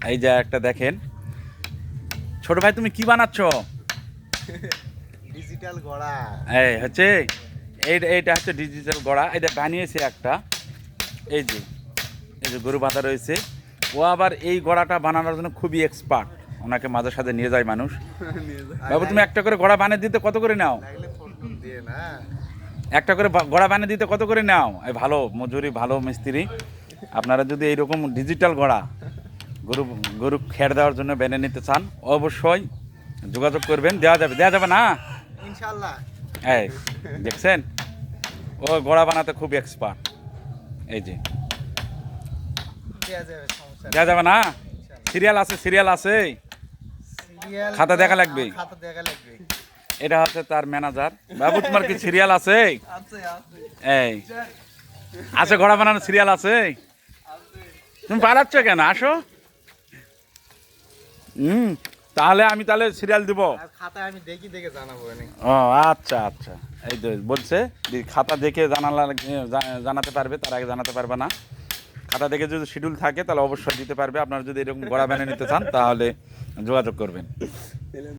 এই যে একটা দেখেন, ছোট ভাই তুমি কি বানাচ্ছ? ডিজিটাল গড়া। এই হচ্ছে এইটা হচ্ছে ডিজিটাল গড়া। এটা বানিয়েছে একটা, এই যে এই যে গরু বাঁধা রয়েছে। ও আবার এই গড়াটা বানানোর জন্য খুবই এক্সপার্ট, ওনাকে মাঝে সাথে নিয়ে যায় মানুষ। বাবু তুমি একটা করে গড়া বানিয়ে দিতে কত করে নাও? একটা করে গড়া বানিয়ে দিতে কত করে নাও? এই ভালো মজুরি, ভালো মিস্ত্রি। আপনারা যদি এইরকম ডিজিটাল গড়া গরু গরু খের দেওয়ার জন্য বেনে নিতে চান, অবশ্যই যোগাযোগ করবেন। দেওয়া যাবে না ইনশাআল্লাহ। এই দেখছেন, ও গড়া বানাতে খুব এক্সপার্ট। এই যে দেওয়া যাবে না? সিরিয়াল আছে, সিরিয়াল আছে, খাতা দেখা লাগবে। এটা হচ্ছে তার ম্যানেজার। বাবু তোমার কি সিরিয়াল আছে? এই আছে, ঘোড়া বানানো সিরিয়াল আছে। তুমি পালাচ্ছ কেন? আসো। তাহলে আমি তাহলে সিরিয়াল দিব। আমি দেখি দেখে জানাবো। ও আচ্ছা আচ্ছা, এই তো বলছে খাতা দেখে জানাতে পারবে, তার আগে জানাতে পারবে না। খাতা দেখে যদি শিডিউল থাকে তাহলে অবশ্যই দিতে পারবে। আপনারা যদি এরকম গড়া বানিয়ে নিতে চান তাহলে যোগাযোগ করবেন।